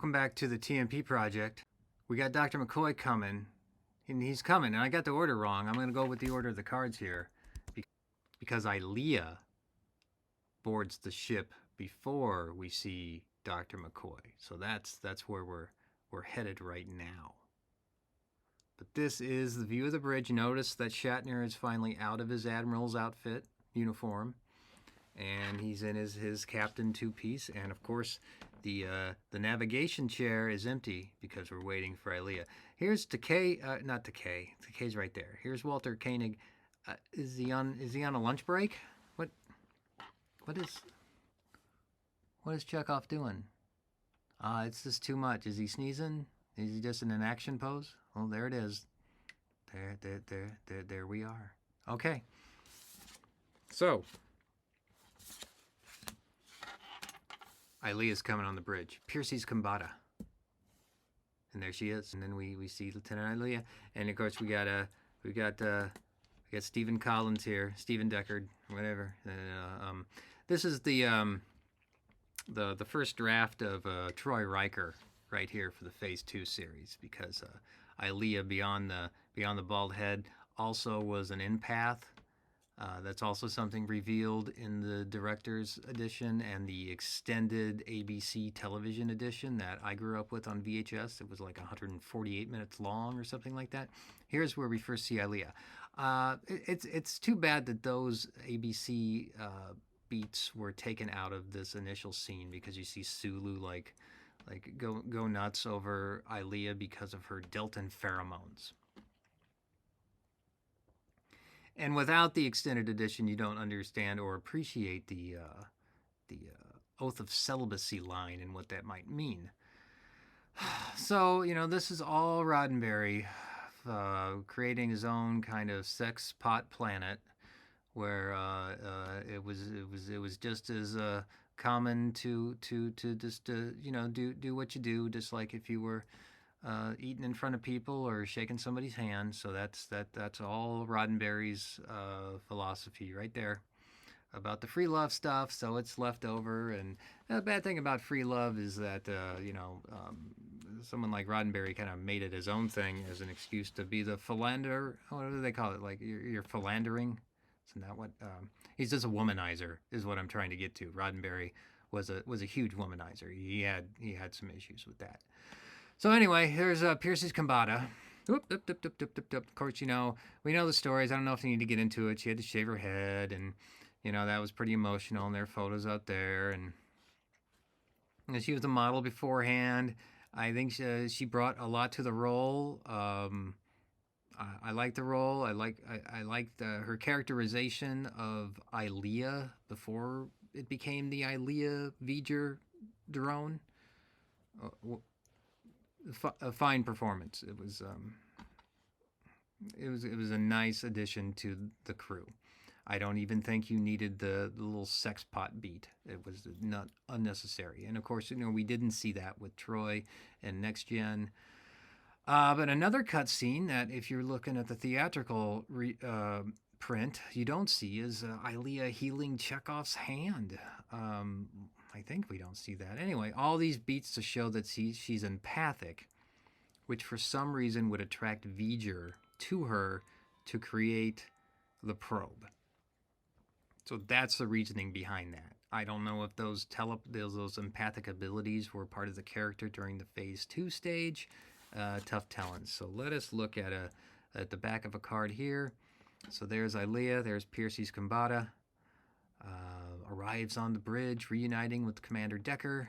Welcome back to the TMP project. We got Dr. McCoy coming, and he's coming, and I got the order wrong. I'm going to go with the order of the cards here because Ilia boards the ship before we see Dr. McCoy. So that's where we're headed right now. But this is the view of the bridge. Notice that Shatner is finally out of his admiral's outfit uniform, and he's in his captain two-piece, and of course the navigation chair is empty because we're waiting for Ilia. Here's Takei, not Takei. Takei's right there. Here's Walter Koenig. Is he on a lunch break? What is Chekhov doing? It's just too much. Is he sneezing? Is he just in an action pose? Oh, there it is. There we are. Okay. So Ilia's coming on the bridge. Persis Khambatta. And there she is. And then we see Lieutenant Ilia. And of course we got Stephen Collins here, Stephen Deckard, whatever. This is the first draft of Troy Riker right here for the Phase 2 series, because Ilia beyond the bald head also was an empath. That's also something revealed in the director's edition and the extended ABC television edition that I grew up with on VHS. It was like 148 minutes long or something like that. Here's where we first see Ilia. It's too bad that those ABC beats were taken out of this initial scene, because you see Sulu like go nuts over Ilia because of her Deltan pheromones. And without the extended edition, you don't understand or appreciate the oath of celibacy line and what that might mean. So, this is all Roddenberry creating his own kind of sex pot planet, where it was just as common to just do what you do, just like if you were eating in front of people or shaking somebody's hand. So that's all Roddenberry's philosophy right there about the free love stuff. So it's left over. And the bad thing about free love is that someone like Roddenberry kind of made it his own thing as an excuse to be the philander. What do they call it? Like you're philandering. Isn't that what? He's just a womanizer, is what I'm trying to get to. Roddenberry was a huge womanizer. He had some issues with that. So anyway, here's Persis Khambatta. Of course, we know the stories. I don't know if I need to get into it. She had to shave her head, and that was pretty emotional. And there are photos out there, and she was a model beforehand. I think she brought a lot to the role. I liked the role. I liked her characterization of Ilia before it became the Ilia V'ger drone. A fine performance. It was a nice addition to the crew. I don't even think you needed the little sex pot beat. It was not unnecessary. And of course, we didn't see that with Troy and Next Gen. But another cutscene that, if you're looking at the theatrical print, you don't see is Ilia healing Chekhov's hand. I think we don't see that. Anyway, all these beats to show that she's empathic, which for some reason would attract V'ger to her to create the probe. So that's the reasoning behind that. I don't know if those empathic abilities were part of the character during the Phase 2 stage. Tough telling. So let us look at the back of a card here. So there's Ilia. There's Persis Khambatta. Arrives on the bridge, reuniting with Commander Decker.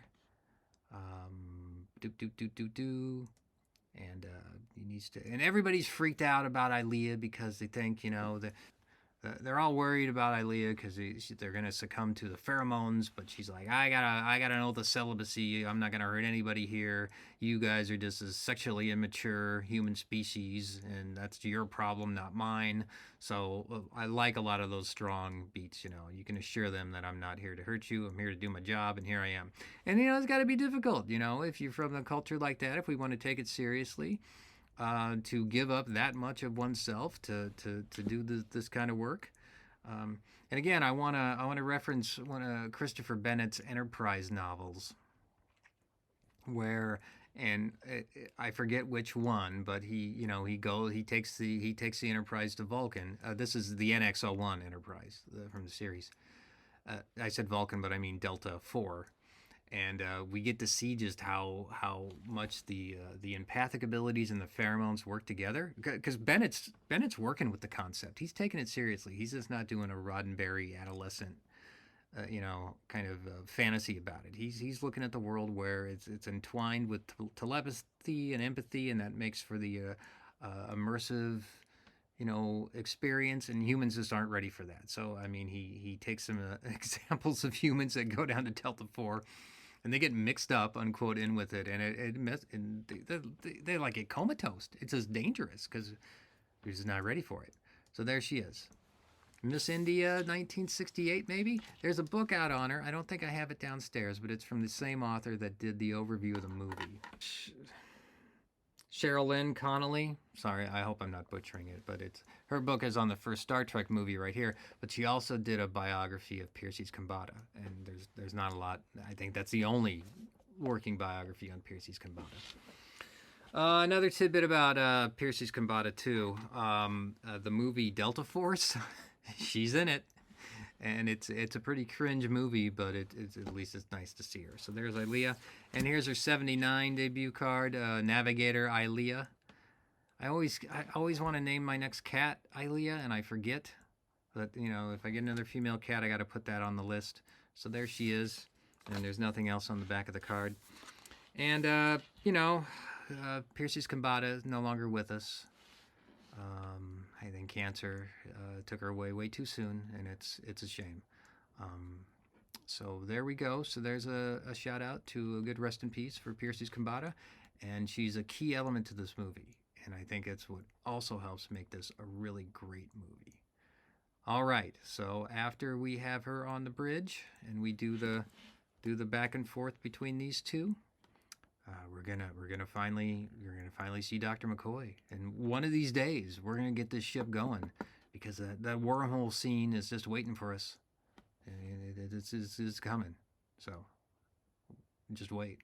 And he needs to. And everybody's freaked out about Ilia because they think they're all worried about Ilia because they're gonna succumb to the pheromones. But she's like, I gotta know the celibacy. I'm not gonna hurt anybody here. You guys are just a sexually immature human species, and that's your problem, not mine. So I like a lot of those strong beats. You can assure them that I'm not here to hurt you. I'm here to do my job, and here I am. And it's got to be difficult. If you're from a culture like that, if we want to take it seriously. To give up that much of oneself to do this kind of work. And again, I want to reference one of Christopher Bennett's Enterprise novels. where and I forget which one, but he takes the Enterprise to Vulcan. This is the NX-01 Enterprise from the series. I said Vulcan, but I mean Delta 4. And we get to see just how much the empathic abilities and the pheromones work together. Because Bennett's working with the concept. He's taking it seriously. He's just not doing a Roddenberry adolescent, kind of fantasy about it. He's looking at the world where it's entwined with telepathy and empathy, and that makes for the immersive experience, and humans just aren't ready for that. So, I mean, he takes some examples of humans that go down to Delta 4 and they get mixed up, unquote, in with it, and they like get comatose. It's just dangerous because they're just not ready for it. So there she is. Miss India, 1968, maybe? There's a book out on her. I don't think I have it downstairs, but it's from the same author that did the overview of the movie. Sherilyn Connelly. Sorry, I hope I'm not butchering it, but her book is on the first Star Trek movie right here. But she also did a biography of Persis Khambatta, and there's not a lot. I think that's the only working biography on Persis Khambatta. Another tidbit about Persis Khambatta too. The movie Delta Force. She's in it. And it's a pretty cringe movie, but it's at least it's nice to see her. So there's Ilia, and here's her '79 debut card, Navigator Ilia. I always want to name my next cat Ilia, and I forget. But if I get another female cat, I got to put that on the list. So there she is, and there's nothing else on the back of the card. And Persis Khambatta is no longer with us. I think cancer took her away way too soon, and it's a shame. So there we go. So there's a shout out to a good rest in peace for Persis Khambatta, and she's a key element to this movie, and I think it's what also helps make this a really great movie. All right, so after we have her on the bridge and we do the back and forth between these two, you're gonna finally see Dr. McCoy, and one of these days we're gonna get this ship going, because that wormhole scene is just waiting for us. It's coming, so just wait.